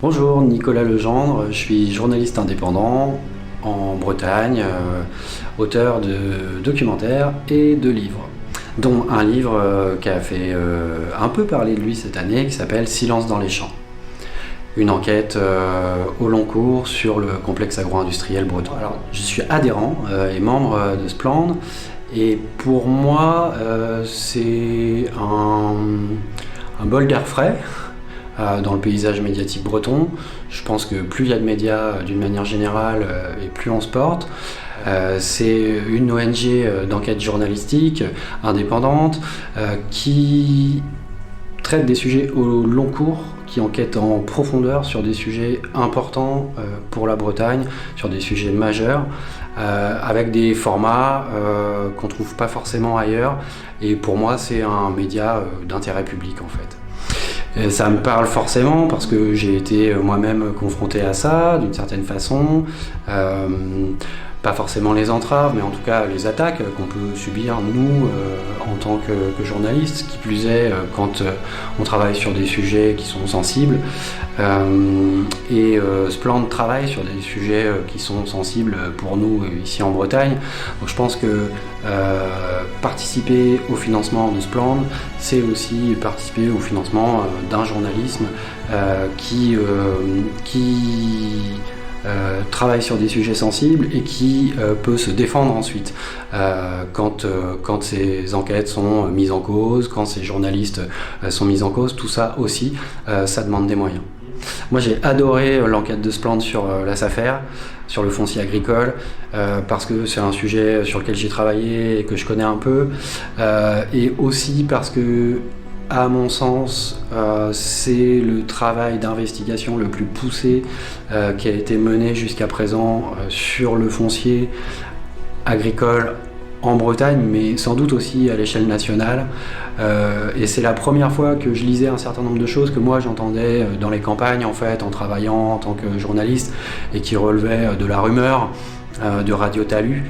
Bonjour, Nicolas Legendre, je suis journaliste indépendant en Bretagne, auteur de documentaires et de livres, dont un livre qui a fait un peu parler de lui cette année, qui s'appelle Silence dans les champs. Une enquête au long cours sur le complexe agro-industriel breton. Alors, je suis adhérent et membre de Splend, et pour moi, c'est un bol d'air frais dans le paysage médiatique breton. Je pense que plus il y a de médias d'une manière générale et plus on se porte. C'est une ONG d'enquête journalistique indépendante qui traite des sujets au long cours, qui enquête en profondeur sur des sujets importants pour la Bretagne, sur des sujets majeurs, avec des formats qu'on ne trouve pas forcément ailleurs. Et pour moi, c'est un média d'intérêt public en fait. Et ça me parle forcément parce que j'ai été moi-même confronté à ça d'une certaine façon. Pas forcément les entraves, mais en tout cas les attaques qu'on peut subir nous en tant que journalistes, qui plus est quand on travaille sur des sujets qui sont sensibles. Splend travaille sur des sujets qui sont sensibles pour nous ici en Bretagne. Donc je pense que participer au financement de Splend, c'est aussi participer au financement d'un journalisme qui travaille sur des sujets sensibles et qui peut se défendre ensuite quand ces enquêtes sont mises en cause, quand ces journalistes sont mis en cause. Tout ça aussi, ça demande des moyens. Moi j'ai adoré l'enquête de Splend sur la SAFER, sur le foncier agricole, parce que c'est un sujet sur lequel j'ai travaillé et que je connais un peu, et aussi parce que à mon sens, c'est le travail d'investigation le plus poussé qui a été mené jusqu'à présent sur le foncier agricole en Bretagne, mais sans doute aussi à l'échelle nationale. Et c'est la première fois que je lisais un certain nombre de choses que moi j'entendais dans les campagnes en fait, en travaillant en tant que journaliste, et qui relevaient de la rumeur, de Radio Talus.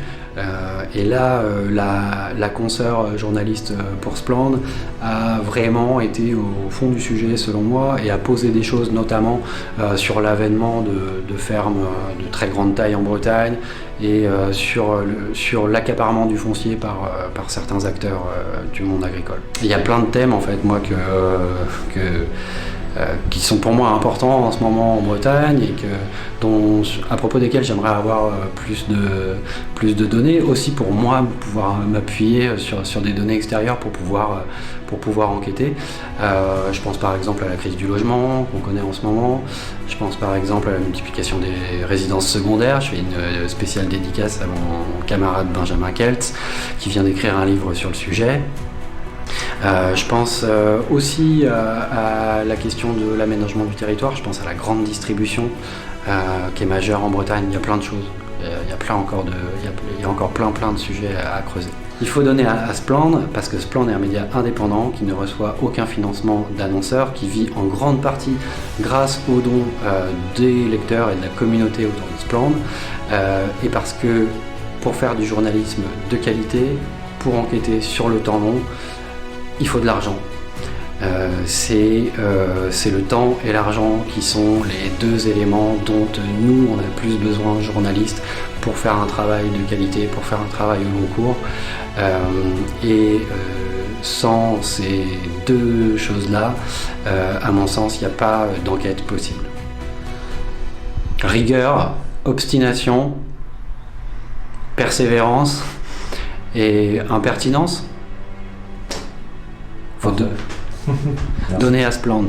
Et là, la consoeur journaliste pour Splend a vraiment été au fond du sujet selon moi, et a posé des choses notamment sur l'avènement de fermes de très grande taille en Bretagne, et sur l'accaparement du foncier par certains acteurs du monde agricole. Il y a plein de thèmes en fait moi qui sont pour moi importants en ce moment en Bretagne, et à propos desquels j'aimerais avoir plus de données, aussi pour moi pouvoir m'appuyer sur des données extérieures pour pouvoir enquêter. Je pense par exemple à la crise du logement qu'on connaît en ce moment. Je pense par exemple à la multiplication des résidences secondaires. Je fais une spéciale dédicace à mon camarade Benjamin Keltz qui vient d'écrire un livre sur le sujet. Je pense aussi à la question de l'aménagement du territoire. Je pense à la grande distribution qui est majeure en Bretagne. Il y a plein de choses. Il y a encore plein de sujets à creuser. Il faut donner à Splend, parce que Splend est un média indépendant qui ne reçoit aucun financement d'annonceurs, qui vit en grande partie grâce aux dons des lecteurs et de la communauté autour de Splend, et parce que pour faire du journalisme de qualité, pour enquêter sur le temps long, il faut de l'argent. C'est le temps et l'argent qui sont les deux éléments dont nous on a le plus besoin, journalistes, pour faire un travail de qualité, pour faire un travail au long cours. Sans ces deux choses-là, à mon sens, il n'y a pas d'enquête possible. Rigueur, obstination, persévérance et impertinence. Faut donner à Splend.